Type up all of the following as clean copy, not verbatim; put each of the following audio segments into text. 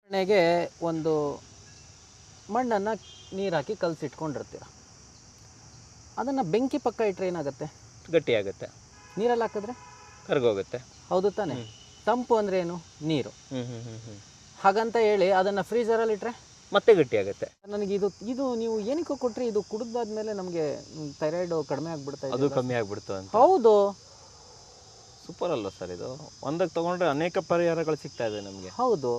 ಎಣ್ಣೆಗೆ ಒಂದು ಮಣ್ಣನ್ನು ನೀರು ಹಾಕಿ ಕಲಸಿಟ್ಕೊಂಡಿರ್ತೀರ. ಅದನ್ನು ಬೆಂಕಿ ಪಕ್ಕ ಇಟ್ಟರೆ ಏನಾಗುತ್ತೆ? ಗಟ್ಟಿಯಾಗುತ್ತೆ. ನೀರಲ್ಲಿ ಹಾಕಿದ್ರೆ ಕರ್ಗೋಗುತ್ತೆ. ಹೌದು ತಾನೆ? ತಂಪು ಅಂದರೆ ಏನು? ನೀರು. ಹಾಗಂತ ಹೇಳಿ ಅದನ್ನು ಫ್ರೀಜರಲ್ಲಿ ಇಟ್ಟರೆ ಮತ್ತೆ ಗಟ್ಟಿಯಾಗುತ್ತೆ. ನನಗೆ ಇದು ನೀವು ಏನಕ್ಕೆ ಕೊಟ್ಟರೆ ಇದು ಕುಡಿದಾದ್ಮೇಲೆ ನಮಗೆ ಥೈರಾಯ್ಡ್ ಕಡಿಮೆ ಆಗಿಬಿಡ್ತಾ ಇದೆ. ಅದು ಕಮ್ಮಿ ಆಗ್ಬಿಡ್ತು ಅಂತ. ಹೌದು. ಸೂಪರ್ ಅಲ್ಲ ಸರ್ ಇದು? ಒಂದಕ್ಕೆ ತಗೊಂಡ್ರೆ ಅನೇಕ ಪರಿಹಾರಗಳು ಸಿಗ್ತಾ ಇದೆ ನಮಗೆ. ಹೌದು.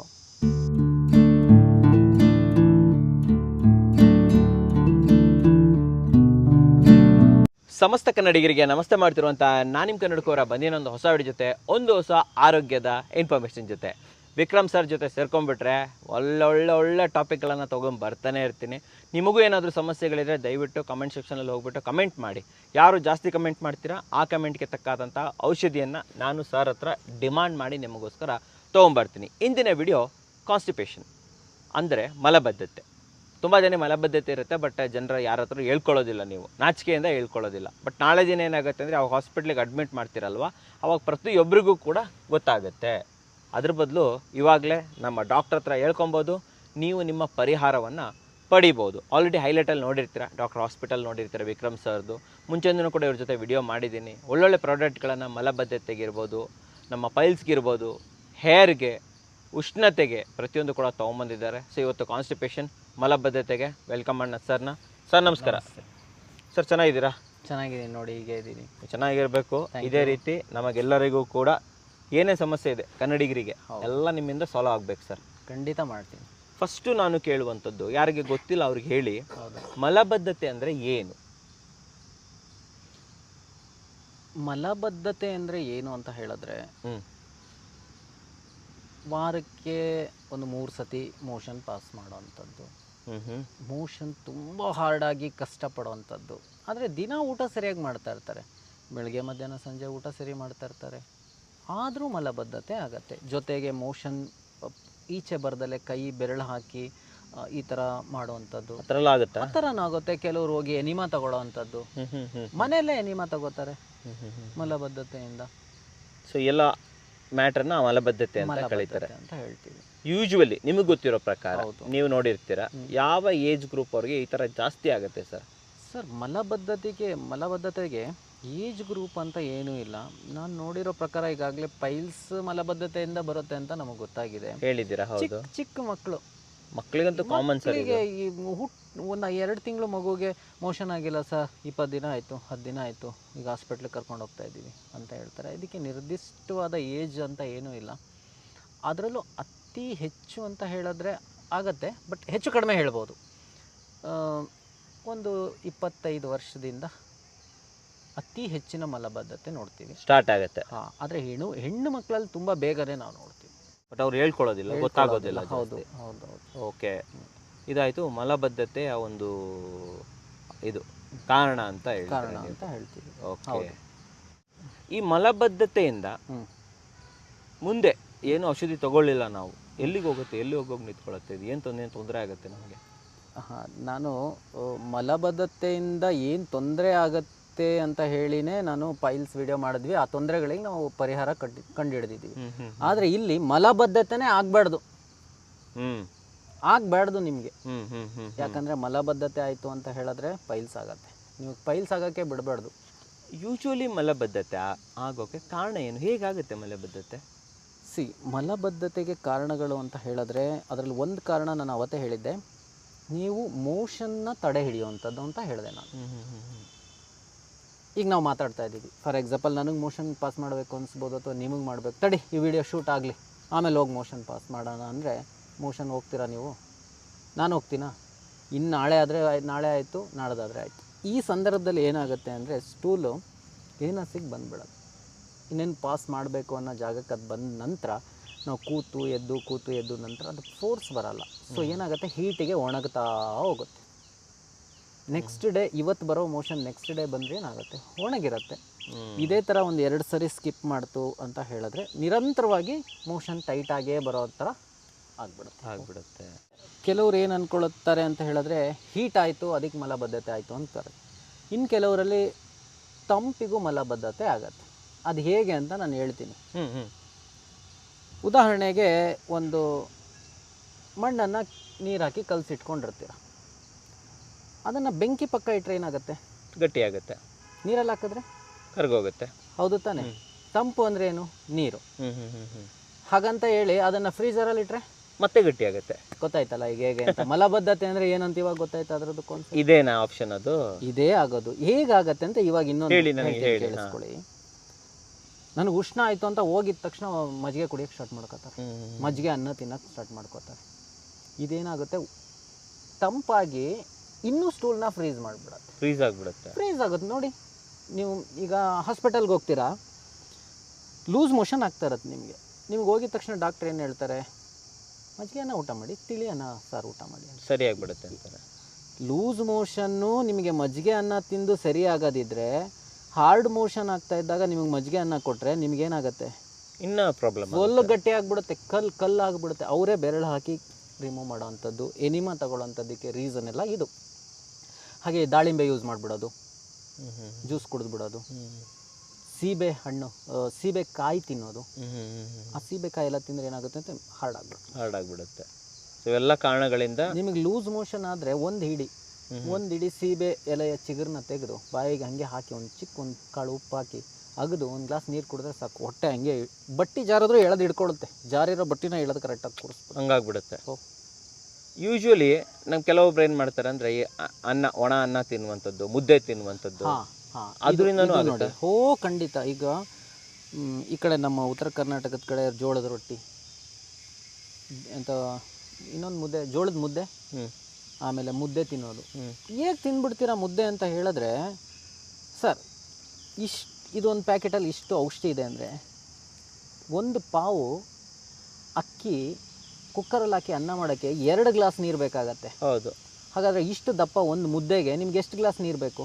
ಸಮಸ್ತ ಕನ್ನಡಿಗರಿಗೆ ನಮಸ್ತೆ ಮಾಡ್ತಿರುವಂಥ ನಾನು ನಿಮ್ಮ ಕನ್ನಡಕವರ ಬಂದಿನೊಂದು ಹೊಸ ವಿಡಿಯೋ ಜೊತೆ ಒಂದು ಹೊಸ ಆರೋಗ್ಯದ ಇನ್ಫಾರ್ಮೇಷನ್ ಜೊತೆ ವಿಕ್ರಮ್ ಸರ್ ಜೊತೆ ಸೇರ್ಕೊಂಡ್ಬಿಟ್ರೆ ಒಳ್ಳೆ ಟಾಪಿಕ್ಗಳನ್ನು ತೊಗೊಂಡು ಬರ್ತಾನೆ ಇರ್ತೀನಿ. ನಿಮಗೂ ಏನಾದರೂ ಸಮಸ್ಯೆಗಳಿದ್ರೆ ದಯವಿಟ್ಟು ಕಮೆಂಟ್ ಸೆಕ್ಷನಲ್ಲಿ ಹೋಗ್ಬಿಟ್ಟು ಕಮೆಂಟ್ ಮಾಡಿ. ಯಾರು ಜಾಸ್ತಿ ಕಮೆಂಟ್ ಮಾಡ್ತೀರಾ ಆ ಕಮೆಂಟ್ಗೆ ತಕ್ಕಾದಂಥ ಔಷಧಿಯನ್ನು ನಾನು ಸರ್ ಹತ್ರ ಡಿಮಾಂಡ್ ಮಾಡಿ ನಿಮಗೋಸ್ಕರ ತೊಗೊಂಬರ್ತೀನಿ. ಇಂದಿನ ವಿಡಿಯೋ ಕಾನ್ಸ್ಟಿಪೇಷನ್ ಅಂದರೆ ಮಲಬದ್ಧತೆ. ತುಂಬ ಜನ ಮಲಬದ್ಧತೆ ಇರುತ್ತೆ, ಬಟ್ ಜನರ ಯಾರ ಹತ್ರ ಹೇಳ್ಕೊಳ್ಳೋದಿಲ್ಲ, ನೀವು ನಾಚಿಕೆಯಿಂದ ಹೇಳ್ಕೊಳ್ಳೋದಿಲ್ಲ. ಬಟ್ ನಾಳೆ ದಿನ ಏನಾಗುತ್ತೆ ಅಂದರೆ ಅವಾಗ ಹಾಸ್ಪಿಟ್ಲಿಗೆ ಅಡ್ಮಿಟ್ ಮಾಡ್ತೀರಲ್ವ, ಅವಾಗ ಪ್ರತಿಯೊಬ್ಬರಿಗೂ ಕೂಡ ಗೊತ್ತಾಗುತ್ತೆ. ಅದ್ರ ಬದಲು ಇವಾಗಲೇ ನಮ್ಮ ಡಾಕ್ಟ್ರ್ ಹತ್ರ ಹೇಳ್ಕೊಬೋದು, ನೀವು ನಿಮ್ಮ ಪರಿಹಾರವನ್ನು ಪಡಿಬೋದು. ಆಲ್ರೆಡಿ ಹೈಲೈಟಲ್ಲಿ ನೋಡಿರ್ತೀರ, ಡಾಕ್ಟರ್ ಹಾಸ್ಪಿಟಲ್ ನೋಡಿರ್ತೀರ ವಿಕ್ರಮ್ ಸರ್ದು. ಮುಂಚೆಂದೂ ಕೂಡ ಇವ್ರ ಜೊತೆ ವಿಡಿಯೋ ಮಾಡಿದ್ದೀನಿ. ಒಳ್ಳೊಳ್ಳೆ ಪ್ರಾಡಕ್ಟ್ಗಳನ್ನು ಮಲಬದ್ಧತೆಗಿರ್ಬೋದು, ನಮ್ಮ ಪೈಲ್ಸ್ಗಿರ್ಬೋದು, ಹೇರ್ಗೆ, ಉಷ್ಣತೆಗೆ ಪ್ರತಿಯೊಂದು ಕೂಡ ತೊಗೊಂಬಂದಿದ್ದಾರೆ. ಸೊ ಇವತ್ತು ಕಾನ್ಸ್ಟಿಪೇಷನ್ ಮಲಬದ್ಧತೆಗೆ ವೆಲ್ಕಮ್ ಅಣ್ಣ ಸರ್ನ. ಸರ್ ನಮಸ್ಕಾರ. ಸರ್ ಚೆನ್ನಾಗಿದ್ದೀರಾ? ಚೆನ್ನಾಗಿದ್ದೀನಿ ನೋಡಿ, ಹೀಗೆ ಇದ್ದೀನಿ. ಚೆನ್ನಾಗಿರಬೇಕು. ಇದೇ ರೀತಿ ನಮಗೆಲ್ಲರಿಗೂ ಕೂಡ ಏನೇ ಸಮಸ್ಯೆ ಇದೆ ಕನ್ನಡಿಗರಿಗೆ ಎಲ್ಲ ನಿಮ್ಮಿಂದ ಸಾಲ್ವ್ ಆಗಬೇಕು ಸರ್. ಖಂಡಿತ ಮಾಡ್ತೀನಿ. ಫಸ್ಟು ನಾನು ಕೇಳುವಂಥದ್ದು, ಯಾರಿಗೆ ಗೊತ್ತಿಲ್ಲ ಅವ್ರಿಗೆ ಹೇಳಿ, ಮಲಬದ್ಧತೆ ಅಂದರೆ ಏನು? ಮಲಬದ್ಧತೆ ಅಂದರೆ ಏನು ಅಂತ ಹೇಳಿದ್ರೆ, ವಾರಕ್ಕೆ ಒಂದು 3 ಸತಿ ಮೋಷನ್ ಪಾಸ್ ಮಾಡೋವಂಥದ್ದು, ಮೋಷನ್ ತುಂಬ ಹಾರ್ಡಾಗಿ ಕಷ್ಟಪಡುವಂಥದ್ದು. ಆದರೆ ದಿನ ಊಟ ಸರಿಯಾಗಿ ಮಾಡ್ತಾ ಇರ್ತಾರೆ, ಬೆಳಗ್ಗೆ ಮಧ್ಯಾಹ್ನ ಸಂಜೆ ಊಟ ಸರಿ ಮಾಡ್ತಾ ಇರ್ತಾರೆ, ಆದರೂ ಮಲಬದ್ಧತೆ ಆಗತ್ತೆ. ಜೊತೆಗೆ ಮೋಷನ್ ಈಚೆ ಬರ್ದಲೆ ಕೈ ಬೆರಳು ಹಾಕಿ ಈ ಥರ ಮಾಡುವಂಥದ್ದು ಆ ಥರನೂ ಆಗುತ್ತೆ. ಕೆಲವರು ಹೋಗಿ ಎನಿಮಾ ತಗೊಳ್ಳೋ ಅಂಥದ್ದು, ಮನೆಯಲ್ಲೇ ಎನಿಮಾ ತಗೋತಾರೆ ಮಲಬದ್ಧತೆಯಿಂದ. ಸೊ ಎಲ್ಲ ಮ್ಯಾಟ್ರನ್ನ ಮಲಬದ್ಧತೆ ಅಂತ ಕಳೀತಾರೆ ಅಂತ ಹೇಳ್ತೀವಿ. ಯೂಶ್ವಲಿ ನಿಮಗೆ ಗೊತ್ತಿರೋ ಪ್ರಕಾರ ನೀವು ನೋಡಿರ್ತೀರ, ಯಾವ ಏಜ್ ಗ್ರೂಪ್ ಅವ್ರಿಗೆ ಈ ಥರ ಜಾಸ್ತಿ ಆಗುತ್ತೆ ಸರ್? ಸರ್ ಮಲಬದ್ಧತೆಗೆ ಏಜ್ ಗ್ರೂಪ್ ಅಂತ ಏನೂ ಇಲ್ಲ. ನಾನು ನೋಡಿರೋ ಪ್ರಕಾರ ಈಗಾಗಲೇ ಪೈಲ್ಸ್ ಮಲಬದ್ಧತೆಯಿಂದ ಬರುತ್ತೆ ಅಂತ ನಮಗೆ ಗೊತ್ತಾಗಿದೆ. ಹೇಳಿದ್ದೀರಾ? ಹೌದು. ಚಿಕ್ಕ ಮಕ್ಕಳಿಗಂತೂ ಕಾಮನ್ ಸರ್. ಈಗ ಈ ಒಂದು 2 ತಿಂಗಳು ಮಗುಗೆ ಮೋಷನ್ ಆಗಿಲ್ಲ ಸರ್, 20 ದಿನ ಆಯಿತು, 10 ದಿನ ಆಯಿತು, ಈಗ ಹಾಸ್ಪಿಟ್ಲಿಗೆ ಕರ್ಕೊಂಡು ಹೋಗ್ತಾ ಇದ್ದೀವಿ ಅಂತ ಹೇಳ್ತಾರೆ. ಇದಕ್ಕೆ ನಿರ್ದಿಷ್ಟವಾದ ಏಜ್ ಅಂತ ಏನೂ ಇಲ್ಲ. ಅದರಲ್ಲೂ ಅತಿ ಹೆಚ್ಚು ಅಂತ ಹೇಳಿದ್ರೆ ಆಗತ್ತೆ, ಬಟ್ ಹೆಚ್ಚು ಕಡಿಮೆ ಹೇಳ್ಬೋದು. ಒಂದು 25 ವರ್ಷದಿಂದ ಅತಿ ಹೆಚ್ಚಿನ ಮಲಬದ್ಧತೆ ನೋಡ್ತೀವಿ, ಸ್ಟಾರ್ಟ್ ಆಗುತ್ತೆ. ಆದರೆ ಹೆಣ್ಣು ಮಕ್ಕಳಲ್ಲಿ ತುಂಬ ಬೇಗನೆ ನಾವು ನೋಡ್ತೀವಿ. ಬಟ್ ಅವ್ರು ಹೇಳ್ಕೊಳ್ಳೋದಿಲ್ಲ, ಗೊತ್ತಾಗೋದಿಲ್ಲ. ಹೌದು. ಓಕೆ, ಇದಾಯಿತು ಮಲಬದ್ಧತೆಯ ಒಂದು ಇದು ಕಾರಣ ಅಂತ ಹೇಳ್ತೀವಿ. ಓಕೆ, ಈ ಮಲಬದ್ಧತೆಯಿಂದ ಮುಂದೆ ಏನು ಔಷಧಿ ತಗೊಳ್ಳಿಲ್ಲ ನಾವು, ಎಲ್ಲಿಗೆ ಹೋಗುತ್ತೆ, ಎಲ್ಲಿ ಹೋಗೋಗಿ ನಿಂತ್ಕೊಳ್ಳುತ್ತೆ, ಇದು ಏನು ತೊಂದರೆ ಆಗುತ್ತೆ ನಮಗೆ? ನಾನು ಮಲಬದ್ಧತೆಯಿಂದ ಏನು ತೊಂದರೆ ಆಗುತ್ತೆ ಅಂತ ಹೇಳಿನೇ ನಾನು ಪೈಲ್ಸ್ ವಿಡಿಯೋ ಮಾಡಿದ್ವಿ. ಆ ತೊಂದರೆಗಳಿಗೆ ನಾವು ಪರಿಹಾರ ಕಂಡುಹಿಡಿದಿದ್ದೀವಿ. ಆದರೆ ಇಲ್ಲಿ ಮಲಬದ್ಧತೆನೇ ಆಗಬಾರ್ದು ನಿಮಗೆ. ಯಾಕಂದರೆ ಮಲಬದ್ಧತೆ ಆಯಿತು ಅಂತ ಹೇಳಿದ್ರೆ ಪೈಲ್ಸ್ ಆಗತ್ತೆ. ನೀವು ಪೈಲ್ಸ್ ಆಗೋಕ್ಕೆ ಬಿಡಬಾರ್ದು. ಯೂಶ್ವಲಿ ಮಲಬದ್ಧತೆ ಆಗೋಕ್ಕೆ ಕಾರಣ ಏನು? ಹೇಗಾಗುತ್ತೆ ಮಲಬದ್ಧತೆ? ಮಲಬದ್ಧತೆಗೆ ಕಾರಣಗಳು ಅಂತ ಹೇಳಿದ್ರೆ ಅದರಲ್ಲಿ ಒಂದು ಕಾರಣ ನಾನು ಅವತ್ತೇ ಹೇಳಿದ್ದೆ, ನೀವು ಮೋಷನ್ನ ತಡೆ ಹಿಡಿಯುವಂಥದ್ದು ಅಂತ ಹೇಳಿದೆ ನಾನು. ಈಗ ನಾವು ಮಾತಾಡ್ತಾ ಇದ್ದೀವಿ, ಫಾರ್ ಎಕ್ಸಾಂಪಲ್ ನನಗೆ ಮೋಷನ್ ಪಾಸ್ ಮಾಡಬೇಕು ಅನಿಸ್ಬೋದು, ಅಥವಾ ನಿಮಗೆ ಮಾಡಬೇಕು, ತಡಿ ಈ ವಿಡಿಯೋ ಶೂಟ್ ಆಗಲಿ ಆಮೇಲೆ ಹೋಗಿ ಮೋಷನ್ ಪಾಸ್ ಮಾಡೋಣ ಅಂದರೆ ಮೋಷನ್ ಹೋಗ್ತೀರಾ ನೀವು? ನಾನು ಹೋಗ್ತೀನಾ? ಇನ್ನು ನಾಳೆ ಆಯಿತು, ನಾಡ್ದಾದರೆ ಆಯಿತು. ಈ ಸಂದರ್ಭದಲ್ಲಿ ಏನಾಗುತ್ತೆ ಅಂದರೆ ಸ್ಟೂಲು ಏನಸಿಗೆ ಬಂದುಬಿಡೋದು. ಇನ್ನೇನು ಪಾಸ್ ಮಾಡಬೇಕು ಅನ್ನೋ ಜಾಗಕ್ಕೆ ಅದು ಬಂದ ನಂತರ ನಾವು ಕೂತು ಎದ್ದು ನಂತರ ಅದು ಫೋರ್ಸ್ ಬರಲ್ಲ. ಸೊ ಏನಾಗುತ್ತೆ, ಹೀಟಿಗೆ ಒಣಗ್ತಾ ಹೋಗುತ್ತೆ. ನೆಕ್ಸ್ಟ್ ಡೇ, ಇವತ್ತು ಬರೋ ಮೋಷನ್ ನೆಕ್ಸ್ಟ್ ಡೇ ಬಂದರೆ ಏನಾಗುತ್ತೆ, ಒಣಗಿರುತ್ತೆ. ಇದೇ ಥರ ಒಂದು 2 ಸರಿ ಸ್ಕಿಪ್ ಮಾಡ್ತು ಅಂತ ಹೇಳಿದ್ರೆ ನಿರಂತರವಾಗಿ ಮೋಷನ್ ಟೈಟಾಗೇ ಬರೋ ಥರ ಆಗ್ಬಿಡುತ್ತೆ. ಕೆಲವ್ರು ಏನು ಅಂದ್ಕೊಳ್ತಾರೆ ಅಂತ ಹೇಳಿದ್ರೆ ಹೀಟ್ ಆಯಿತು ಅದಕ್ಕೆ ಮಲಬದ್ಧತೆ ಆಯಿತು ಅಂತಾರೆ. ಇನ್ನು ಕೆಲವರಲ್ಲಿ ತಂಪಿಗೂ ಮಲಬದ್ಧತೆ ಆಗತ್ತೆ. ಅದು ಹೇಗೆ ಅಂತ ನಾನು ಹೇಳ್ತೀನಿ. ಉದಾಹರಣೆಗೆ ಒಂದು ಮಣ್ಣನ್ನು ನೀರು ಹಾಕಿ ಕಲಸಿಟ್ಕೊಂಡಿರ್ತೀರ. ಅದನ್ನು ಬೆಂಕಿ ಪಕ್ಕ ಇಟ್ಟರೆ ಏನಾಗುತ್ತೆ? ಗಟ್ಟಿಯಾಗುತ್ತೆ. ನೀರಲ್ಲಿ ಹಾಕಿದ್ರೆ ಕರ್ಗೋಗುತ್ತೆ. ಹೌದು ತಾನೆ? ತಂಪು ಅಂದರೆ ಏನು? ನೀರು. ಹಾಗಂತ ಹೇಳಿ ಅದನ್ನು ಫ್ರೀಜರಲ್ಲಿ ಇಟ್ಟರೆ ಮತ್ತೆ ಗಟ್ಟಿಯಾಗುತ್ತೆ. ಗೊತ್ತಾಯ್ತಲ್ಲ ಈಗ ಹೇಗೆ ಅಂತ. ಮಲಬದ್ಧತೆ ಅಂದರೆ ಏನಂತ ಇವಾಗ ಗೊತ್ತಾಯ್ತು ಅದ್ರದ್ದು ಕಾನ್ಸೆಪ್ಟ್. ಇದೇನಾ ಆಪ್ಷನ್? ಅದು ಇದೇ ಆಗೋದು. ಹೇಗಾಗತ್ತೆ ಅಂತ ಇವಾಗ ಇನ್ನೊಂದು ಹೇಳಿ ನನಗೆ, ಹೇಳಿ. ಕೇಳಿಸ್ಕೊಳ್ಳಿ. ನನಗೆ ಉಷ್ಣ ಆಯಿತು ಅಂತ ಹೋಗಿದ ತಕ್ಷಣ ಮಜ್ಜಿಗೆ ಕುಡಿಯೋಕ್ಕೆ ಸ್ಟಾರ್ಟ್ ಮಾಡ್ಕೋತಾರೆ, ಮಜ್ಜಿಗೆ ಅನ್ನ ತಿನ್ನೋಕ್ಕೆ ಸ್ಟಾರ್ಟ್ ಮಾಡ್ಕೋತಾರೆ. ಇದೇನಾಗುತ್ತೆ, ತಂಪಾಗಿ ಇನ್ನೂ ಸ್ಟೂಲ್ನ ಫ್ರೀಸ್ ಮಾಡಿಬಿಡುತ್ತೆ. ಫ್ರೀಸ್ ಆಗಿಬಿಡುತ್ತೆ. ಫ್ರೀಸ್ ಆಗುತ್ತೆ ನೋಡಿ. ನೀವು ಈಗ ಹಾಸ್ಪಿಟಲ್ಗೆ ಹೋಗ್ತೀರಾ, ಲೂಸ್ ಮೋಷನ್ ಆಗ್ತಾ ಇರತ್ತೆ ನಿಮ್ಗೆ ಹೋಗಿದ ತಕ್ಷಣ ಡಾಕ್ಟ್ರ್ ಏನು ಹೇಳ್ತಾರೆ? ಮಜ್ಜಿಗೆ ಅನ್ನ ಊಟ ಮಾಡಿ, ತಿಳಿ ಅನ್ನ ಸಾರು ಊಟ ಮಾಡಿ, ಸರಿಯಾಗಿಬಿಡುತ್ತೆ ಅಂತಾರೆ. ಲೂಸ್ ಮೋಷನ್ನು ನಿಮಗೆ ಮಜ್ಜಿಗೆ ಅನ್ನ ತಿಂದು ಸರಿ ಆಗೋದಿದ್ರೆ, ಹಾರ್ಡ್ ಮೋಷನ್ ಆಗ್ತಾ ಇದ್ದಾಗ ನಿಮಗೆ ಮಜ್ಜಿಗೆ ಅನ್ನ ಕೊಟ್ಟರೆ ನಿಮಗೇನಾಗುತ್ತೆ? ಇನ್ನೂ ಪ್ರಾಬ್ಲಮ್. ಫುಲ್ಲು ಗಟ್ಟಿ ಆಗಿಬಿಡುತ್ತೆ, ಕಲ್ಲು ಆಗಿಬಿಡುತ್ತೆ. ಅವರೇ ಬೆರಳು ಹಾಕಿ ರಿಮೂವ್ ಮಾಡೋ ಅಂಥದ್ದು, ಎನಿಮಾ ತಗೊಳ್ಳೋಂಥದ್ದಕ್ಕೆ ರೀಸನ್ ಎಲ್ಲ ಇದು. ಹಾಗೆ ದಾಳಿಂಬೆ ಯೂಸ್ ಮಾಡಿಬಿಡೋದು, ಜ್ಯೂಸ್ ಕುಡಿದು ಬಿಡೋದು, ಸೀಬೆ ಹಣ್ಣು, ಸೀಬೆಕಾಯಿ ತಿನ್ನೋದು. ಆ ಸೀಬೆಕಾಯಿ ಎಲ್ಲ ತಿಂದರೆ ಏನಾಗುತ್ತೆ ಅಂತ ಹಾರ್ಡ್ ಆಗಿಬಿಡುತ್ತೆ. ಸೊ ಇವೆಲ್ಲ ಕಾರಣಗಳಿಂದ ನಿಮಗೆ ಲೂಸ್ ಮೋಷನ್ ಆದರೆ ಒಂದು ಹಿಡಿ ಸೀಬೆ ಎಲೆಯ ಚಿಗುರನ್ನ ತೆಗೆದು ಬಾಯಿಗೆ ಹಂಗೆ ಹಾಕಿ ಒಂದು ಕಾಳು ಉಪ್ಪು ಹಾಕಿ ಅಗದು ಒಂದು ಗ್ಲಾಸ್ ನೀರು ಕುಡಿದ್ರೆ ಸಾಕು. ಹೊಟ್ಟೆ ಹಂಗೆ ಬಟ್ಟಿ ಜಾರಿದ್ರೂ ಎಳೆದು ಹಿಡ್ಕೊಳ್ಳುತ್ತೆ. ಜಾರಿರೋ ಬಟ್ಟಿನ ಎಳೆದು ಕರೆಕ್ಟಾಗಿ ಕೂರಿಸ್ಬೋದು, ಹಂಗಾಗ್ಬಿಡುತ್ತೆ. ಯೂಶ್ವಲಿ ನಮ್ಮ ಕೆಲವೊಬ್ರು ಏನು ಮಾಡ್ತಾರೆ ಅಂದರೆ ಒಣ ಅನ್ನ ತಿನ್ನುವಂಥದ್ದು, ಮುದ್ದೆ ತಿನ್ನುವಂಥದ್ದು, ಅದರಿಂದನೂ ನೋಡಿ. ಖಂಡಿತ. ಈಗ ಈ ಕಡೆ ನಮ್ಮ ಉತ್ತರ ಕರ್ನಾಟಕದ ಕಡೆ ಜೋಳದ ರೊಟ್ಟಿ ಅಂತ, ಇನ್ನೊಂದು ಮುದ್ದೆ, ಜೋಳದ ಮುದ್ದೆ, ಆಮೇಲೆ ಮುದ್ದೆ ತಿನ್ನೋದು. ಹೇಗೆ ತಿಂದ್ಬಿಡ್ತೀರಾ ಮುದ್ದೆ ಅಂತ ಹೇಳಿದ್ರೆ, ಸರ್ ಇದೊಂದು ಪ್ಯಾಕೆಟಲ್ಲಿ ಇಷ್ಟು ಔಷಧಿ ಇದೆ ಅಂದರೆ, ಒಂದು ಪಾವು ಅಕ್ಕಿ ಕುಕ್ಕರಲ್ಲಿ ಹಾಕಿ ಅನ್ನ ಮಾಡೋಕ್ಕೆ 2 ಗ್ಲಾಸ್ ನೀರು ಬೇಕಾಗತ್ತೆ. ಹೌದು. ಹಾಗಾದರೆ ಇಷ್ಟು ದಪ್ಪ ಒಂದು ಮುದ್ದೆಗೆ ನಿಮ್ಗೆ ಎಷ್ಟು ಗ್ಲಾಸ್ ನೀರು ಬೇಕು?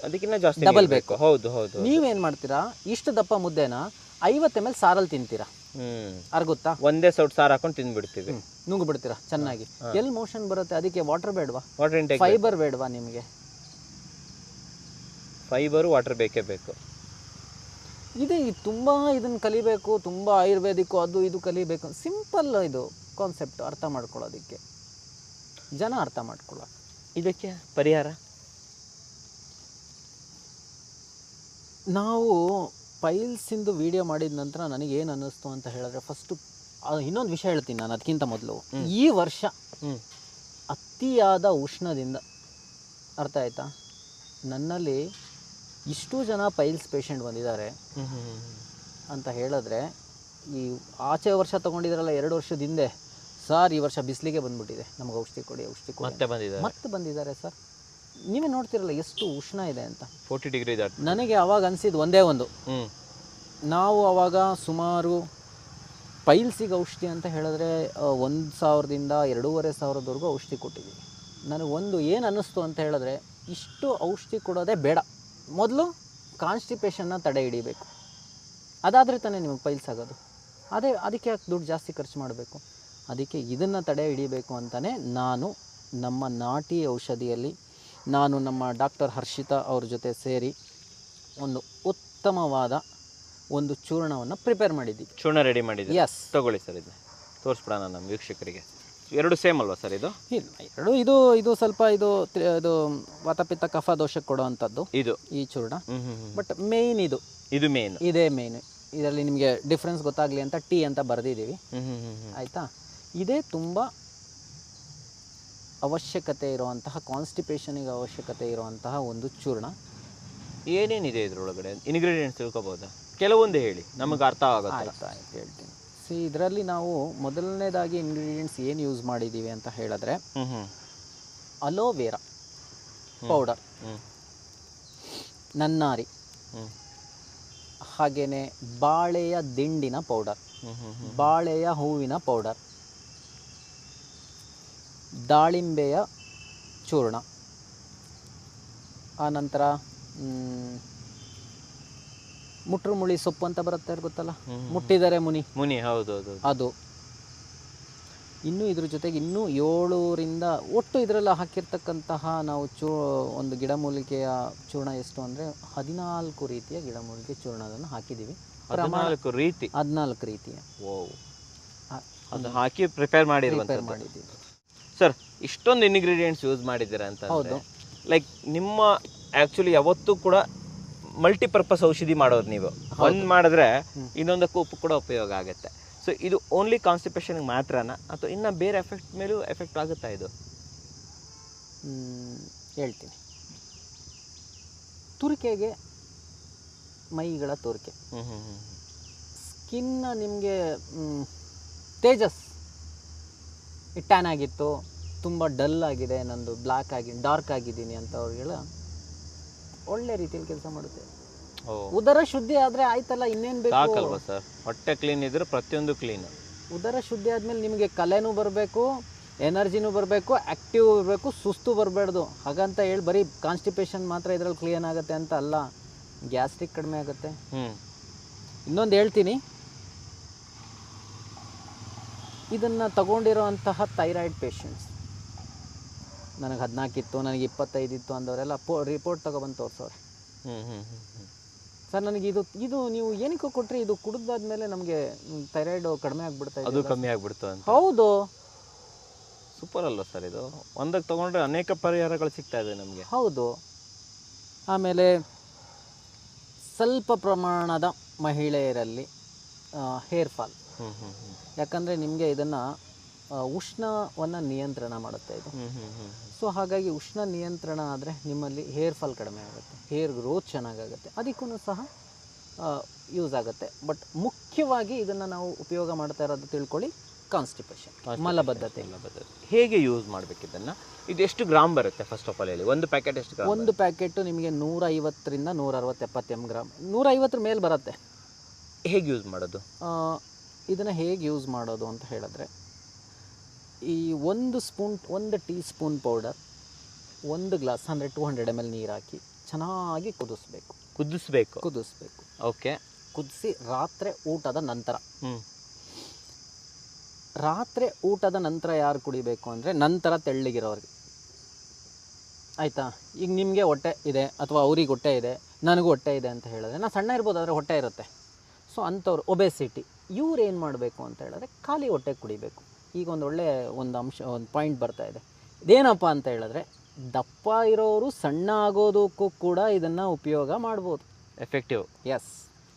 ಅದಕ್ಕಿಂತ ಜಾಸ್ತಿ, ಡಬಲ್ ಬೇಕು. ಹೌದು. ನೀವೇನು ಮಾಡ್ತೀರಾ? ಇಷ್ಟು ದಪ್ಪ ಮುದ್ದೆನ 50 ml ಸಾರಲ್ಲಿ ತಿಂತೀರಾ, ಅರ್ಗುತ್ತಾ? ಒಂದೇ ಸೌಟ್ ಸಾರು ಹಾಕೊಂಡು ತಿಂದ್ಬಿಡ್ತೀವಿ, ನುಂಗ್ಬಿಡ್ತೀರಾ ಚೆನ್ನಾಗಿ. ಎಲ್ಲಿ ಮೋಷನ್ ಬರುತ್ತೆ? ಅದಕ್ಕೆ ವಾಟರ್ ಬೇಡವಾ? ವಾಟರ್ ಇಂಟೇಕ್, ಫೈಬರ್ ಬೇಡವಾ ನಿಮಗೆ? ಫೈಬರು ವಾಟರ್ ಬೇಕೇ ಬೇಕು. ಇದೆ ತುಂಬ ಇದನ್ನು ಕಲಿಬೇಕು, ತುಂಬ ಆಯುರ್ವೇದಿಕ್ಕು ಅದು ಇದು ಕಲಿಬೇಕು. ಸಿಂಪಲ್ ಇದು ಕಾನ್ಸೆಪ್ಟ್, ಅರ್ಥ ಮಾಡ್ಕೊಳ್ಳೋದಕ್ಕೆ ಜನ ಅರ್ಥ ಮಾಡ್ಕೊಳ್ಳೋ. ಇದಕ್ಕೆ ಪರಿಹಾರ ನಾವು ಪೈಲ್ಸಿಂದು ವಿಡಿಯೋ ಮಾಡಿದ ನಂತರ ನನಗೇನು ಅನ್ನಿಸ್ತು ಅಂತ ಹೇಳಿದ್ರೆ, ಫಸ್ಟು ಇನ್ನೊಂದು ವಿಷಯ ಹೇಳ್ತೀನಿ ನಾನು ಅದಕ್ಕಿಂತ ಮೊದಲು. ಈ ವರ್ಷ ಅತಿಯಾದ ಉಷ್ಣದಿಂದ, ಅರ್ಥ ಆಯ್ತಾ, ನನ್ನಲ್ಲಿ ಇಷ್ಟು ಜನ ಪೈಲ್ಸ್ ಪೇಷಂಟ್ ಬಂದಿದ್ದಾರೆ ಅಂತ ಹೇಳಿದ್ರೆ, ಈ ಆಚೆ ವರ್ಷ ತೊಗೊಂಡಿದ್ರಲ್ಲ 2 ವರ್ಷದ ಹಿಂದೆ, ಸರ್ ಈ ವರ್ಷ ಬಿಸಿಲಿಗೆ ಬಂದ್ಬಿಟ್ಟಿದೆ, ನಮಗೆ ಔಷಧಿ ಕೊಡಿ ಮತ್ತೆ ಬಂದಿದ್ದಾರೆ ಸರ್. ನೀವೇ ನೋಡ್ತಿರಲ್ಲ ಎಷ್ಟು ಉಷ್ಣ ಇದೆ ಅಂತ. 40 ಡಿಗ್ರಿ. ನನಗೆ ಅವಾಗ ಅನಿಸಿದ್ದು ಒಂದೇ ಒಂದು, ನಾವು ಅವಾಗ ಸುಮಾರು ಪೈಲ್ಸಿಗೆ ಔಷಧಿ ಅಂತ ಹೇಳಿದ್ರೆ 1,000 ದಿಂದ 2,500 ಔಷಧಿ ಕೊಟ್ಟಿದ್ದೀವಿ. ನನಗೆ ಏನು ಅನ್ನಿಸ್ತು ಅಂತ ಹೇಳಿದ್ರೆ, ಇಷ್ಟು ಔಷಧಿ ಕೊಡೋದೇ ಬೇಡ, ಮೊದಲು ಕಾನ್ಸ್ಟಿಪೇಷನ್ನ ತಡೆ ಹಿಡಿಬೇಕು, ಅದಾದರೆ ತಾನೇ ನಿಮಗೆ ಪೈಲ್ಸ್ ಆಗೋದು. ಅದಕ್ಕೆ ದುಡ್ಡು ಜಾಸ್ತಿ ಖರ್ಚು ಮಾಡಬೇಕು. ಅದಕ್ಕೆ ಇದನ್ನು ತಡೆ ಹಿಡಿಬೇಕು ಅಂತಲೇ ನಾನು ನಮ್ಮ ನಾಟಿ ಔಷಧಿಯಲ್ಲಿ ನಾನು ನಮ್ಮ ಡಾಕ್ಟರ್ ಹರ್ಷಿತಾ ಅವ್ರ ಜೊತೆ ಸೇರಿ ಒಂದು ಉತ್ತಮವಾದ ಒಂದು ಚೂರ್ಣವನ್ನು ಪ್ರಿಪೇರ್ ಮಾಡಿದ್ದೀವಿ. ಚೂರ್ಣ ರೆಡಿ ಮಾಡಿದ್ದೀವಿ. ಯಸ್, ತಗೊಳ್ಳಿ ಸರ್, ಇದನ್ನ ತೋರಿಸ್ಬಿಡೋಣ ನಮ್ಮ ವೀಕ್ಷಕರಿಗೆ. 2 ಸೇಮ್ ಅಲ್ವಾ ಸರ್? ಇದು ಇಲ್ಲ, ಇದು ಸ್ವಲ್ಪ ಇದು ವಾತಪಿತ್ತ ಕಫ ದೋಷಕ್ಕೆ ಕೊಡುವಂಥದ್ದು ಇದು ಈ ಚೂರ್ಣ. ಬಟ್ ಮೇಯ್ನ್ ಇದೇ ಮೇಯ್ನ್. ಇದರಲ್ಲಿ ನಿಮಗೆ ಡಿಫ್ರೆನ್ಸ್ ಗೊತ್ತಾಗಲಿ ಅಂತ ಟೀ ಅಂತ ಬರೆದಿದ್ದೀವಿ, ಆಯಿತಾ? ಇದೇ ತುಂಬ ಅವಶ್ಯಕತೆ ಇರುವಂತಹ, ಕಾನ್ಸ್ಟಿಪೇಷನಿಗೆ ಅವಶ್ಯಕತೆ ಇರುವಂತಹ ಒಂದು ಚೂರ್ಣ. ಏನೇನಿದೆ ಇದರೊಳಗಡೆ ಇಂಗ್ರೀಡಿಯೆಂಟ್ಸ್ ತಿಳ್ಕೊಬೋದಾ? ಕೆಲವೊಂದು ಹೇಳಿ, ನಮಗೆ ಅರ್ಥ ಆಗುತ್ತೆ. ಆಯ್ತು ಹೇಳ್ತೀನಿ. ಇದರಲ್ಲಿ ನಾವು ಮೊದಲನೇದಾಗಿ ಇಂಗ್ರೀಡಿಯೆಂಟ್ಸ್ ಏನು ಯೂಸ್ ಮಾಡಿದ್ದೀವಿ ಅಂತ ಹೇಳಿದ್ರೆ, ಅಲೋವೆರಾ ಪೌಡರ್, ನನ್ನಾರಿ, ಹಾಗೆಯೇ ಬಾಳೆಯ ದಿಂಡಿನ ಪೌಡರ್, ಬಾಳೆಯ ಹೂವಿನ ಪೌಡರ್, ದಾಳಿಂಬೆಯ ಚೂರ್ಣ, ಆನಂತರ ಮುಟ್ರುಮುಳಿ ಸೊಪ್ಪು ಅಂತ ಬರುತ್ತೆ ಗೊತ್ತಲ್ಲ, ಮುಟ್ಟಿದರೆ ಮುನಿ, ಹೌದು, ಅದು. ಇನ್ನು ಇದ್ರ ಜೊತೆಗೆ ಇನ್ನೂ 7ರಿಂದ ಒಟ್ಟು ಇದರೆಲ್ಲ ಹಾಕಿರ್ತಕ್ಕಂತಹ ನಾವು ಒಂದು ಗಿಡಮೂಲಿಕೆಯ ಚೂರ್ಣ ಎಷ್ಟು ಅಂದರೆ 14 ರೀತಿಯ ಗಿಡಮೂಲಿಕೆ ಚೂರ್ಣವನ್ನು ಹಾಕಿದ್ದೀವಿ. 14 ರೀತಿಯ. ಅದು ಹಾಕಿ ಪ್ರಿಪೇರ್ ಮಾಡಿರುವಂಥದ್ದು. ಮಾಡಿದ್ದೀವಿ ಸರ್, ಇಷ್ಟೊಂದು ಇಂಗ್ರೀಡಿಯೆಂಟ್ಸ್ ಯೂಸ್ ಮಾಡಿದ್ದೀರಾ ಅಂತ. ಹೌದು. ಲೈಕ್ ನಿಮ್ಮ ಆ್ಯಕ್ಚುಲಿ ಯಾವತ್ತೂ ಕೂಡ ಮಲ್ಟಿಪರ್ಪಸ್ ಔಷಧಿ ಮಾಡೋದು ನೀವು. ಒಂದು ಮಾಡಿದ್ರೆ ಇನ್ನೊಂದಕ್ಕೂ ಉಪ್ಪು ಕೂಡ ಉಪಯೋಗ ಆಗುತ್ತೆ. ಸೊ ಇದು ಓನ್ಲಿ ಕಾನ್ಸ್ಟಿಪೇಷನ್ಗೆ ಮಾತ್ರನಾ ಅಥವಾ ಇನ್ನು ಬೇರೆ ಎಫೆಕ್ಟ್ ಮೇಲೂ ಎಫೆಕ್ಟ್ ಆಗುತ್ತಾ ಇದು? ಹೇಳ್ತೀನಿ. ತುರಿಕೆಗೆ, ಮೈಗಳ ತುರಿಕೆ, ಸ್ಕಿನ್ನ ನಿಮಗೆ ತೇಜಸ್, ಟ್ಯಾನ್ ಆಗಿತ್ತು, ತುಂಬ ಡಲ್ ಆಗಿದೆ, ನಂದು ಬ್ಲ್ಯಾಕ್ ಆಗಿ ಡಾರ್ಕ್ ಆಗಿದ್ದೀನಿ ಅಂತವ್ರಿಗೆಲ್ಲ ಒಳ್ಳೆ ರೀತಿಯಲ್ಲಿ ಕೆಲಸ ಮಾಡುತ್ತೆ. ಉದರ ಶುದ್ಧಿ ಆದರೆ ಆಯ್ತಲ್ಲ, ಇನ್ನೇನು ಬೇಕು ಸಾಕಲ್ವಾ ಸರ್? ಹೊಟ್ಟೆ ಕ್ಲೀನ್ ಇದ್ರೆ ಪ್ರತಿಯೊಂದು ಕ್ಲೀನ್. ಉದರ ಶುದ್ಧಿ ಆದಮೇಲೆ ನಿಮಗೆ ಕಲೆನೂ ಬರಬೇಕು, ಎನರ್ಜಿನೂ ಬರಬೇಕು, ಆ್ಯಕ್ಟಿವ್ ಇರಬೇಕು, ಸುಸ್ತು ಬರಬಾರ್ದು. ಹಾಗಂತ ಹೇಳಿ ಬರೀ ಕಾನ್ಸ್ಟಿಪೇಷನ್ ಮಾತ್ರ ಇದರಲ್ಲಿ ಕ್ಲೀನ್ ಆಗುತ್ತೆ ಅಂತ ಅಲ್ಲ, ಗ್ಯಾಸ್ಟ್ರಿಕ್ ಕಡಿಮೆ ಆಗುತ್ತೆ. ಇನ್ನೊಂದು ಹೇಳ್ತೀನಿ, ಇದನ್ನು ತಗೊಂಡಿರೋಂತಹ ಥೈರಾಯ್ಡ್ ಪೇಷಂಟ್ಸ್, ನನಗೆ 14 ಇತ್ತು, ನನಗೆ 25 ಇತ್ತು ಅಂದವರೆಲ್ಲ ರಿಪೋರ್ಟ್ ತೊಗೊಬಂದು ತೋರಿಸೋರು. ಸರ್ ನನಗೆ ಇದು ನೀವು ಏನಕ್ಕೆ ಕೊಟ್ಟರೆ ಇದು ಕುಡಿದಾದ್ಮೇಲೆ ನಮಗೆ ಥೈರಾಯ್ಡ್ ಕಡಿಮೆ ಆಗಿಬಿಡ್ತಾ ಇದೆ, ಅದು ಕಮ್ಮಿ ಆಗಿಬಿಡ್ತು ಅಂತ. ಹೌದು. ಸೂಪರ್ ಅಲ್ವ ಸರ್ ಇದು? ಒಂದಕ್ಕೆ ತೊಗೊಂಡ್ರೆ ಅನೇಕ ಪರಿಹಾರಗಳು ಸಿಗ್ತಾ ಇದೆ ನಮಗೆ. ಹೌದು. ಆಮೇಲೆ ಸ್ವಲ್ಪ ಪ್ರಮಾಣದ ಮಹಿಳೆಯರಲ್ಲಿ ಹೇರ್ ಫಾಲ್, ಯಾಕಂದರೆ ನಿಮಗೆ ಇದನ್ನು ಉಷ್ಣವನ್ನು ನಿಯಂತ್ರಣ ಮಾಡುತ್ತೆ ಇದು. ಸೊ ಹಾಗಾಗಿ ಉಷ್ಣ ನಿಯಂತ್ರಣ ಆದರೆ ನಿಮ್ಮಲ್ಲಿ ಹೇರ್ ಫಾಲ್ ಕಡಿಮೆ ಆಗುತ್ತೆ, ಹೇರ್ ಗ್ರೋತ್ ಚೆನ್ನಾಗಾಗುತ್ತೆ, ಅದಕ್ಕೂ ಸಹ ಯೂಸ್ ಆಗುತ್ತೆ. ಬಟ್ ಮುಖ್ಯವಾಗಿ ಇದನ್ನು ನಾವು ಉಪಯೋಗ ಮಾಡ್ತಾ ಇರೋದು ತಿಳ್ಕೊಳ್ಳಿ, ಕಾನ್ಸ್ಟಿಪೇಷನ್, ಮಲಬದ್ಧತೆ. ಹೇಗೆ ಯೂಸ್ ಮಾಡಬೇಕು ಇದನ್ನು? ಇದು ಎಷ್ಟು ಗ್ರಾಮ್ ಬರುತ್ತೆ ಫಸ್ಟ್ ಆಫ್ ಆಲ್ ಹೇಳಿ? ಒಂದು ಪ್ಯಾಕೆಟ್ ಎಷ್ಟು ಗ್ರಾಮ್? ಒಂದು ಪ್ಯಾಕೆಟು ನಿಮಗೆ 150ರಿಂದ 160-170 ಗ್ರಾಮ್, 150 ಮೇಲೆ ಬರುತ್ತೆ. ಹೇಗೆ ಯೂಸ್ ಮಾಡೋದು ಇದನ್ನು? ಹೇಗೆ ಯೂಸ್ ಮಾಡೋದು ಅಂತ ಹೇಳಿದ್ರೆ, ಈ 1 ಟೀ ಸ್ಪೂನ್ ಪೌಡರ್, 1 ಗ್ಲಾಸ್ ಅಂದರೆ 200 ml ನೀರು ಹಾಕಿ ಚೆನ್ನಾಗಿ ಕುದಿಸ್ಬೇಕು. ಓಕೆ. ಕುದಿಸಿ ರಾತ್ರಿ ಊಟದ ನಂತರ, ರಾತ್ರಿ ಊಟದ ನಂತರ ಯಾರು ಕುಡಿಬೇಕು ಅಂದರೆ ನಂತರ ತೆಳ್ಳಗಿರೋರಿಗೆ, ಆಯಿತಾ? ಈಗ ನಿಮಗೆ ಹೊಟ್ಟೆ ಇದೆ ಅಥವಾ ಅವ್ರಿಗೆ ಹೊಟ್ಟೆ ಇದೆ, ನನಗೂ ಹೊಟ್ಟೆ ಇದೆ ಅಂತ ಹೇಳಿದ್ರೆ, ನಾನು ಸಣ್ಣ ಇರ್ಬೋದು ಆದರೆ ಹೊಟ್ಟೆ ಇರುತ್ತೆ. ಸೊ ಅಂಥವ್ರು ಒಬೆಸಿಟಿ, ಇವ್ರು ಏನು ಮಾಡಬೇಕು ಅಂತ ಹೇಳಿದ್ರೆ ಖಾಲಿ ಹೊಟ್ಟೆ ಕುಡಿಬೇಕು. ಈಗ ಒಂದು ಪಾಯಿಂಟ್ ಬರ್ತಾ ಇದೆ, ಇದೇನಪ್ಪ ಅಂತ ಹೇಳಿದ್ರೆ ದಪ್ಪ ಇರೋರು ಸಣ್ಣ ಆಗೋದಕ್ಕೂ ಕೂಡ ಇದನ್ನು ಉಪಯೋಗ ಮಾಡ್ಬೋದು. ಎಫೆಕ್ಟಿವ್. ಎಸ್.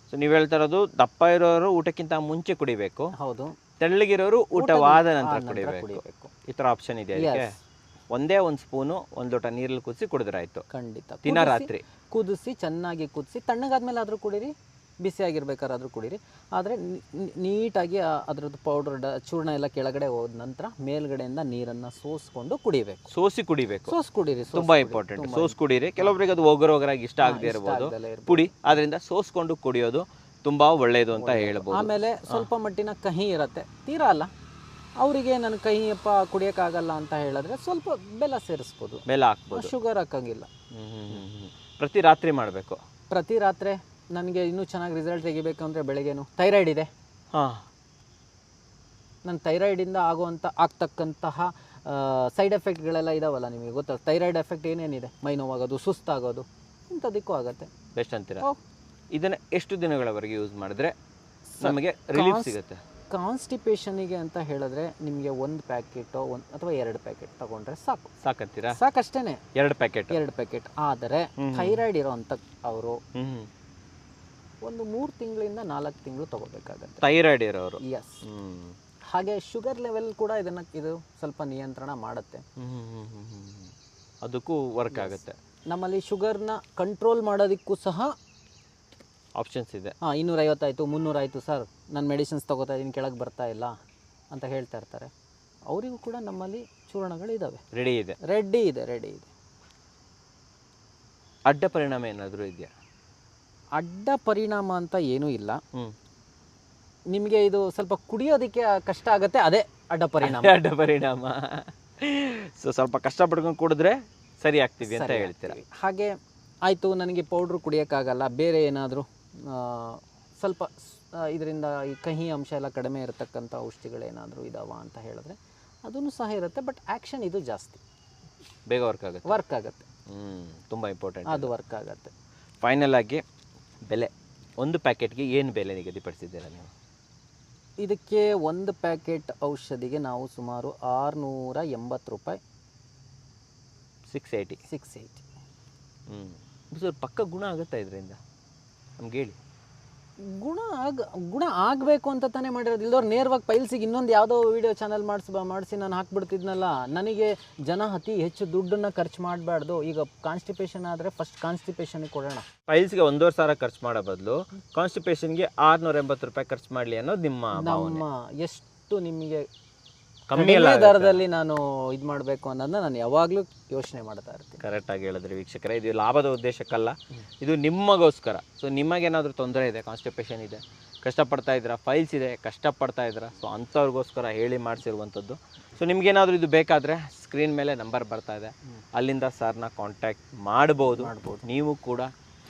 ಸೊ ನೀವು ಹೇಳ್ತಾ ಇರೋದು ದಪ್ಪ ಇರೋರು ಊಟಕ್ಕಿಂತ ಮುಂಚೆ ಕುಡಿಬೇಕು. ಹೌದು. ತೆಳ್ಳಗಿರೋರು ಊಟವಾದ ನಂತರ ಕುಡಿಬೇಕು. ಈ ಥರ ಆಪ್ಷನ್ ಇದೆ ಅದಕ್ಕೆ. ಒಂದೇ 1 ಸ್ಪೂನು 1 ಲೋಟ ನೀರಲ್ಲಿ ಕುದಿಸಿ ಕುಡಿದ್ರಾಯ್ತು. ಖಂಡಿತ. ದಿನ ರಾತ್ರಿ ಕುದಿಸಿ ಚೆನ್ನಾಗಿ ಕುದಿಸಿ ತಣ್ಣಗಾದ್ಮೇಲೆ ಆದರೂ ಕುಡೀರಿ, ಬಿಸಿಯಾಗಿರ್ಬೇಕಾದ್ರೂ ಕುಡೀರಿ. ಆದರೆ ನೀಟಾಗಿ ಅದರದ್ದು ಪೌಡರ್ ಚೂರ್ಣ ಎಲ್ಲ ಕೆಳಗಡೆ ಹೋದ ನಂತರ ಮೇಲ್ಗಡೆಯಿಂದ ನೀರನ್ನು ಸೋಸ್ಕೊಂಡು ಕುಡಿಬೇಕು. ಸೋಸಿ ಕುಡಿಬೇಕು. ಕುಡೀರಿ, ತುಂಬಾ ಇಂಪಾರ್ಟೆಂಟ್. ಸೋಸ್ ಕುಡೀರಿ. ಕೆಲವೊಬ್ಬರಿಗೆ ಅದು ಒಗರಾಗಿ ಇಷ್ಟ ಆಗದೆ ಇರಬಹುದು, ಪುಡಿ. ಅದರಿಂದ ಸೋಸ್ಕೊಂಡು ಕುಡಿಯೋದು ತುಂಬಾ ಒಳ್ಳೆಯದು ಅಂತ ಹೇಳ್ಬೋದು. ಆಮೇಲೆ ಸ್ವಲ್ಪ ಮಟ್ಟಿನ ಕಹಿ ಇರುತ್ತೆ, ತೀರಾ ಅಲ್ಲ. ಅವರಿಗೆ ನಾನು ಕಹಿಯಪ್ಪ ಕುಡಿಯೋಕ್ಕಾಗಲ್ಲ ಅಂತ ಹೇಳಿದ್ರೆ ಸ್ವಲ್ಪ ಬೆಲ್ಲ ಸೇರಿಸ್ಬೋದು, ಬೆಲ್ಲ ಹಾಕ್ಬೋದು, ಶುಗರ್ ಹಾಕಂಗಿಲ್ಲ. ಪ್ರತಿ ರಾತ್ರಿ ಮಾಡಬೇಕು. ಪ್ರತಿ ರಾತ್ರಿ. ನನಗೆ ಇನ್ನೂ ಚೆನ್ನಾಗಿ ರಿಸಲ್ಟ್ ತೆಗಿಬೇಕು ಅಂದರೆ ಬೆಳಗ್ಗೆನು ಥೈರಾಯ್ಡ್ ಇದೆ, ನನ್ನ ಥೈರಾಯ್ಡಿಂದ ಆಗ್ತಕ್ಕಂತಹ ಸೈಡ್ ಎಫೆಕ್ಟ್ಗಳೆಲ್ಲ ಇದಾವಲ್ಲ, ನಿಮಗೆ ಗೊತ್ತಲ್ಲ ಥೈರಾಯ್ಡ್ ಎಫೆಕ್ಟ್ ಏನೇನಿದೆ, ಮೈ ನೋವಾಗೋದು, ಸುಸ್ತಾಗೋದು, ಇಂಥದಕ್ಕೂ ಆಗುತ್ತೆ. ಬೆಸ್ಟ್ ಅಂತೀರಾ? ಇದನ್ನು ಎಷ್ಟು ದಿನಗಳವರೆಗೆ ಯೂಸ್ ಮಾಡಿದ್ರೆ ನಮಗೆ ರಿಲೀಫ್ ಸಿಗುತ್ತೆ? ಕಾನ್ಸ್ಟಿಪೇಷನಿಗೆ ಅಂತ ಹೇಳಿದ್ರೆ ನಿಮಗೆ 1 ಪ್ಯಾಕೆಟೋ ಅಥವಾ 2 ಪ್ಯಾಕೆಟ್ ತಗೊಂಡ್ರೆ ಸಾಕಂತೀರಾ? ಸಾಕಷ್ಟೇನೆ. 2 ಪ್ಯಾಕೆಟ್. ಆದರೆ ಥೈರಾಯ್ಡ್ ಇರೋಂಥ ಅವರು ಒಂದು 3 ತಿಂಗಳಿಂದ 4 ತಿಂಗಳು ತಗೋಬೇಕಾಗತ್ತೆ, ಥೈರಾಯ್ಡ್ ಇರೋರು. ಎಸ್. ಹಾಗೆ ಶುಗರ್ ಲೆವೆಲ್ ಕೂಡ ಇದು ಸ್ವಲ್ಪ ನಿಯಂತ್ರಣ ಮಾಡುತ್ತೆ, ಅದಕ್ಕೂ ವರ್ಕ್ ಆಗುತ್ತೆ. ನಮ್ಮಲ್ಲಿ ಶುಗರ್ನ ಕಂಟ್ರೋಲ್ ಮಾಡೋದಕ್ಕೂ ಸಹ ಆಪ್ಷನ್ಸ್ ಇದೆ. 250 ಆಯಿತು, 300 ಆಯಿತು ಸರ್, ನಾನು ಮೆಡಿಸಿನ್ಸ್ ತೊಗೋತಾ ಇದ್ದೀನಿ, ಕೆಳಗೆ ಬರ್ತಾ ಇಲ್ಲ ಅಂತ ಹೇಳ್ತಾ ಇರ್ತಾರೆ. ಅವರಿಗೂ ಕೂಡ ನಮ್ಮಲ್ಲಿ ಚೂರ್ಣಗಳು ಇದ್ದಾವೆ, ರೆಡಿ ಇದೆ. ಅಡ್ಡ ಪರಿಣಾಮ ಏನಾದರೂ ಇದೆಯಾ? ಅಡ್ಡ ಪರಿಣಾಮ ಅಂತ ಏನೂ ಇಲ್ಲ. ನಿಮಗೆ ಇದು ಸ್ವಲ್ಪ ಕುಡಿಯೋದಕ್ಕೆ ಕಷ್ಟ ಆಗುತ್ತೆ, ಅದೇ ಅಡ್ಡ ಪರಿಣಾಮ. ಸೊ ಸ್ವಲ್ಪ ಕಷ್ಟಪಡ್ಕೊಂಡು ಕುಡಿದ್ರೆ ಸರಿ ಆಗ್ತೀವಿ ಅಂತ ಹೇಳ್ತೀರಾ? ಹಾಗೆ ಆಯಿತು, ನನಗೆ ಪೌಡ್ರು ಕುಡಿಯೋಕ್ಕಾಗಲ್ಲ, ಬೇರೆ ಏನಾದರೂ ಸ್ವಲ್ಪ ಇದರಿಂದ ಈ ಕಹಿ ಅಂಶ ಎಲ್ಲ ಕಡಿಮೆ ಇರತಕ್ಕಂಥ ಔಷಧಿಗಳೇನಾದರೂ ಇದಾವ ಅಂತ ಹೇಳಿದ್ರೆ ಅದೂ ಸಹ ಇರುತ್ತೆ. ಬಟ್ ಆ್ಯಕ್ಷನ್ ಇದು ಜಾಸ್ತಿ, ಬೇಗ ವರ್ಕ್ ಆಗುತ್ತೆ. ತುಂಬ ಇಂಪಾರ್ಟೆಂಟ್, ಅದು ವರ್ಕ್ ಆಗುತ್ತೆ. ಫೈನಲ್ ಆಗಿ ಬೆಲೆ, 1 ಪ್ಯಾಕೆಟ್ಗೆ ಏನು ಬೆಲೆ ನಿಗದಿಪಡಿಸಿದ್ದೀರಾ ನೀವು? ಇದಕ್ಕೆ ಒಂದು ಪ್ಯಾಕೆಟ್ ಔಷಧಿಗೆ ನಾವು ಸುಮಾರು 680 ರೂಪಾಯಿ. 680. 680. ಸರ್ ಪಕ್ಕ ಗುಣ ಆಗುತ್ತಾ ಇದರಿಂದ ನಮ್ಗೆ ಹೇಳಿ. ಗುಣ ಆಗಬೇಕು ಅಂತ ತಾನೇ ಮಾಡಿರೋದು. ಇಲ್ದವ್ರು ನೇರವಾಗಿ ಪೈಲ್ಸಿಗೆ ಇನ್ನೊಂದು ಯಾವುದೋ ವೀಡಿಯೋ ಚಾನಲ್ ಮಾಡಿಸಿ ನಾನು ಹಾಕ್ಬಿಡ್ತಿದ್ನಲ್ಲ. ನನಗೆ ಜನ ಅತಿ ಹೆಚ್ಚು ದುಡ್ಡನ್ನು ಖರ್ಚು ಮಾಡಬಾರ್ದು. ಈಗ ಕಾನ್ಸ್ಟಿಪೇಷನ್ ಆದರೆ ಫಸ್ಟ್ ಕಾನ್ಸ್ಟಿಪೇಷನ್ಗೆ ಕೊಡೋಣ. ಪೈಲ್ಸ್ಗೆ 1,500 ಖರ್ಚು ಮಾಡೋ ಬದಲು ಕಾನ್ಸ್ಟಿಪೇಷನ್ಗೆ 680 ರೂಪಾಯಿ ಖರ್ಚು ಮಾಡಲಿ ಅನ್ನೋದು ನಿಮ್ಮ ಎಷ್ಟು ನಿಮಗೆ ಕಮ್ಮಿ ದರದಲ್ಲಿ ನಾನು ಇದು ಮಾಡಬೇಕು ಅನ್ನೋದನ್ನ ನಾನು ಯಾವಾಗಲೂ ಯೋಚನೆ ಮಾಡ್ತಾ ಇರ್ತೀನಿ. ಕರೆಕ್ಟಾಗಿ ಹೇಳಿದ್ರಿ ವೀಕ್ಷಕರೇ, ಇದು ಲಾಭದ ಉದ್ದೇಶಕ್ಕಲ್ಲ, ಇದು ನಿಮಗೋಸ್ಕರ. ಸೊ ನಿಮಗೇನಾದರೂ ತೊಂದರೆ ಇದೆ, ಕಾನ್ಸ್ಟಿಪೇಷನ್ ಇದೆ, ಕಷ್ಟಪಡ್ತಾ ಇದ್ದೀರಾ, ಫೈಲ್ಸ್ ಇದೆ, ಕಷ್ಟಪಡ್ತಾ ಇದ್ದೀರಾ, ಸೊ ಅಂಥವ್ರಿಗೋಸ್ಕರ ಹೇಳಿ ಮಾಡಿಸಿರುವಂಥದ್ದು. ಸೊ ನಿಮಗೇನಾದರೂ ಇದು ಬೇಕಾದರೆ ಸ್ಕ್ರೀನ್ ಮೇಲೆ ನಂಬರ್ ಬರ್ತಾ ಇದೆ, ಅಲ್ಲಿಂದ ಸರ್ನ ಕಾಂಟ್ಯಾಕ್ಟ್ ಮಾಡ್ಬೋದು. ನೀವು ಕೂಡ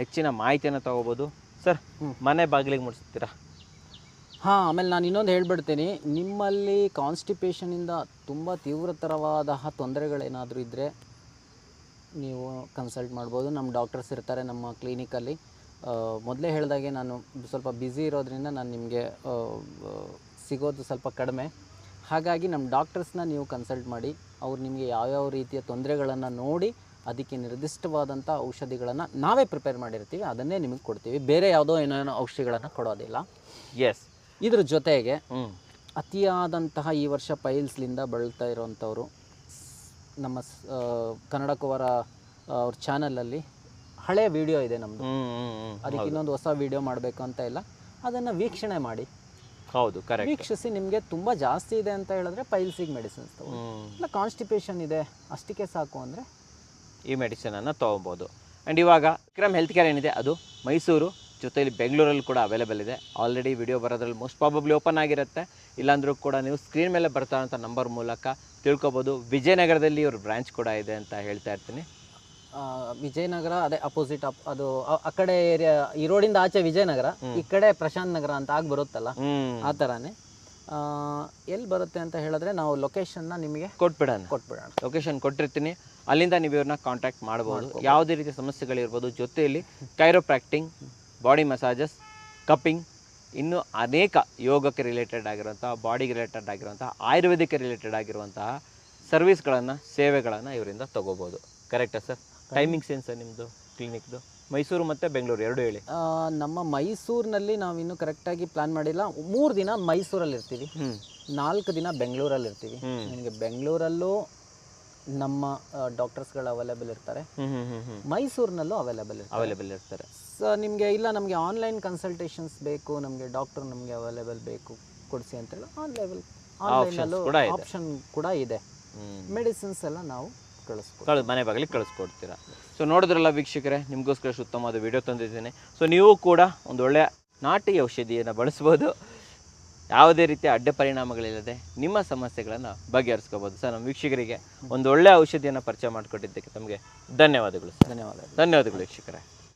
ಹೆಚ್ಚಿನ ಮಾಹಿತಿಯನ್ನು ತೊಗೋಬೋದು. ಸರ್ ಮನೆ ಬಾಗಿಲಿಗೆ ಮುಟ್ಟಿಸ್ತೀರಾ? ಹಾಂ, ಆಮೇಲೆ ನಾನು ಇನ್ನೊಂದು ಹೇಳ್ಬಿಡ್ತೀನಿ. ನಿಮ್ಮಲ್ಲಿ ಕಾನ್ಸ್ಟಿಪೇಷನಿಂದ ತುಂಬ ತೀವ್ರತರವಾದ ತೊಂದರೆಗಳೇನಾದರೂ ಇದ್ದರೆ ನೀವು ಕನ್ಸಲ್ಟ್ ಮಾಡ್ಬೋದು. ನಮ್ಮ ಡಾಕ್ಟರ್ಸ್ ಇರ್ತಾರೆ ನಮ್ಮ ಕ್ಲಿನಿಕಲ್ಲಿ. ಮೊದಲೇ ಹೇಳಿದಾಗೆ ನಾನು ಸ್ವಲ್ಪ ಬ್ಯುಸಿ ಇರೋದ್ರಿಂದ ನಾನು ನಿಮಗೆ ಸಿಗೋದು ಸ್ವಲ್ಪ ಕಡಿಮೆ. ಹಾಗಾಗಿ ನಮ್ಮ ಡಾಕ್ಟರ್ಸ್ನ ನೀವು ಕನ್ಸಲ್ಟ್ ಮಾಡಿ, ಅವ್ರು ನಿಮಗೆ ಯಾವ್ಯಾವ ರೀತಿಯ ತೊಂದರೆಗಳನ್ನು ನೋಡಿ ಅದಕ್ಕೆ ನಿರ್ದಿಷ್ಟವಾದಂಥ ಔಷಧಿಗಳನ್ನು ನಾವೇ ಪ್ರಿಪೇರ್ ಮಾಡಿರ್ತೀವಿ, ಅದನ್ನೇ ನಿಮಗೆ ಕೊಡ್ತೀವಿ. ಬೇರೆ ಯಾವುದೋ ಏನೇನೋ ಔಷಧಿಗಳನ್ನು ಕೊಡೋದಿಲ್ಲ. ಎಸ್. ಇದ್ರ ಜೊತೆಗೆ ಅತಿಯಾದಂತಹ ಈ ವರ್ಷ ಪೈಲ್ಸ್ಲಿಂದ ಬಳಲ್ತಾ ಇರೋವಂಥವ್ರು ನಮ್ಮ ಕನ್ನಡ ಕುವರ ಅವ್ರ ಚಾನಲಲ್ಲಿ ಹಳೆ ವಿಡಿಯೋ ಇದೆ ನಮ್ಮದು. ಅದಕ್ಕೆ ಇನ್ನೊಂದು ಹೊಸ ವಿಡಿಯೋ ಮಾಡಬೇಕು ಅಂತ ಇಲ್ಲ, ಅದನ್ನು ವೀಕ್ಷಣೆ ಮಾಡಿ. ಹೌದು, ಕರೆಕ್ಟ್. ವೀಕ್ಷಿಸಿ. ನಿಮಗೆ ತುಂಬ ಜಾಸ್ತಿ ಇದೆ ಅಂತ ಹೇಳಿದ್ರೆ ಪೈಲ್ಸಿಗೆ ಮೆಡಿಸಿನ್ಸ್ ತಗೊಳ್ಳಿ. ಇಲ್ಲ ಕಾನ್ಸ್ಟಿಪೇಷನ್ ಇದೆ ಅಷ್ಟಕ್ಕೆ ಸಾಕು ಅಂದರೆ ಈ ಮೆಡಿಸಿನನ್ನು ತೊಗೊಬೋದು. ಆ್ಯಂಡ್ ಇವಾಗ ವಿಕ್ರಮ್ ಹೆಲ್ತ್ ಕೇರ್ ಏನಿದೆ ಅದು ಮೈಸೂರು ಜೊತೆಯಲ್ಲಿ ಬೆಂಗಳೂರಲ್ಲಿ ಕೂಡ ಅವೈಲೇಬಲ್ ಇದೆ. ಆಲ್ರೆಡಿ ವಿಡಿಯೋ ಬರೋದ್ರಲ್ಲಿ ಮೋಸ್ಟ್ ಪ್ರಾಬಬ್ಲಿ ಓಪನ್ ಆಗಿರುತ್ತೆ. ಇಲ್ಲಾಂದ್ರೂ ಕೂಡ ನೀವು ಸ್ಕ್ರೀನ್ ಮೇಲೆ ಬರ್ತಾ ಇರೋಂಥ ನಂಬರ್ ಮೂಲಕ ತಿಳ್ಕೊಬೋದು. ವಿಜಯನಗರದಲ್ಲಿ ಇವ್ರ ಬ್ರಾಂಚ್ ಕೂಡ ಇದೆ ಅಂತ ಹೇಳ್ತಾ ಇರ್ತೀನಿ. ವಿಜಯನಗರ ಅದೇ ಅಪೋಸಿಟ್ ಅದು ಆ ಕಡೆ ಏರಿಯಾ, ಈ ರೋಡಿಂದ ಆಚೆ ವಿಜಯನಗರ, ಈ ಕಡೆ ಪ್ರಶಾಂತ್ ನಗರ ಅಂತ ಆಗಿ ಬರುತ್ತಲ್ಲ, ಆ ಥರನೇ. ಎಲ್ಲಿ ಬರುತ್ತೆ ಅಂತ ಹೇಳಿದ್ರೆ ನಾವು ಲೊಕೇಶನ್ನ ನಿಮಗೆ ಕೊಟ್ಬಿಡೋಣ. ಲೊಕೇಶನ್ ಕೊಟ್ಟಿರ್ತೀನಿ, ಅಲ್ಲಿಂದ ನೀವು ಇವ್ರನ್ನ ಕಾಂಟ್ಯಾಕ್ಟ್ ಮಾಡ್ಬೋದು. ಯಾವುದೇ ರೀತಿಯ ಸಮಸ್ಯೆಗಳಿರ್ಬೋದು, ಜೊತೆಯಲ್ಲಿ ಕೈರೋಪ್ರಾಕ್ಟಿಂಗ್, ಬಾಡಿ ಮಸಾಜಸ್, ಕಪ್ಪಿಂಗ್, ಇನ್ನೂ ಅನೇಕ ಯೋಗಕ್ಕೆ ರಿಲೇಟೆಡ್ ಆಗಿರುವಂತಹ, ಬಾಡಿಗೆ ರಿಲೇಟೆಡ್ ಆಗಿರುವಂತಹ, ಆಯುರ್ವೇದಿಕ್ ರಿಲೇಟೆಡ್ ಆಗಿರುವಂತಹ ಸರ್ವಿಸ್ಗಳನ್ನು, ಸೇವೆಗಳನ್ನು ಇವರಿಂದ ತೊಗೋಬೋದು. ಕರೆಕ್ಟಾ ಸರ್? ಟೈಮಿಂಗ್ಸ್ ಏನು ಸರ್ ನಿಮ್ಮದು ಕ್ಲಿನಿಕ್ದು? ಮೈಸೂರು ಮತ್ತು ಬೆಂಗಳೂರು ಎರಡು ಹೇಳಿ. ನಮ್ಮ ಮೈಸೂರಿನಲ್ಲಿ ನಾವು ಇನ್ನೂ ಕರೆಕ್ಟಾಗಿ ಪ್ಲ್ಯಾನ್ ಮಾಡಿಲ್ಲ. 3 ದಿನ ಮೈಸೂರಲ್ಲಿ ಇರ್ತೀವಿ, 4 ದಿನ ಬೆಂಗಳೂರಲ್ಲಿ ಇರ್ತೀವಿ. ನಿಮಗೆ ಬೆಂಗಳೂರಲ್ಲೂ ನಮ್ಮ ಡಾಕ್ಟರ್ಸ್ಗಳು ಅವೈಲೇಬಲ್ ಇರ್ತಾರೆ, ಮೈಸೂರಿನಲ್ಲೂ ಅವೈಲೇಬಲ್ ಇರ್ತಾರೆ. ಸೊ ನಿಮಗೆ ಇಲ್ಲ ನಮಗೆ ಆನ್ಲೈನ್ ಕನ್ಸಲ್ಟೇಷನ್ಸ್ ಬೇಕು, ನಮಗೆ ಡಾಕ್ಟರ್ ನಮಗೆ ಅವೈಲೇಬಲ್ ಬೇಕು ಕೊಡಿಸಿ ಅಂತೇಳಿ ಆನ್ಲೈನಲ್ಲೂ ಆಪ್ಷನ್ ಕೂಡ ಇದೆ. ಮೆಡಿಸಿನ್ಸ್ ಎಲ್ಲ ನಾವು ಮನೆ ಬಾಗಿಲಿಗೆ ಕಳಿಸ್ಕೊಡ್ತೀರಾ. ಸೊ ನೋಡಿದ್ರಲ್ಲ ವೀಕ್ಷಕರೇ, ನಿಮಗೋಸ್ಕರ ಉತ್ತಮವಾದ ವಿಡಿಯೋ ತಂದಿದ್ದೀನಿ. ಸೊ ನೀವು ಕೂಡ ಒಂದು ಒಳ್ಳೆಯ ನಾಟಿ ಔಷಧಿಯನ್ನು ಬಳಸ್ಬೋದು. ಯಾವುದೇ ರೀತಿಯ ಅಡ್ಡ ಪರಿಣಾಮಗಳಿಲ್ಲದೆ ನಿಮ್ಮ ಸಮಸ್ಯೆಗಳನ್ನು ಬಗೆಹರಿಸ್ಕೋಬೋದು. ಸರ್, ನಮ್ಮ ವೀಕ್ಷಕರಿಗೆ ಒಂದು ಒಳ್ಳೆಯ ಔಷಧಿಯನ್ನು ಪರಿಚಯ ಮಾಡಿಕೊಟ್ಟಿದ್ದಕ್ಕೆ ತಮಗೆ ಧನ್ಯವಾದಗಳು. ಧನ್ಯವಾದಗಳು ವೀಕ್ಷಕರೇ.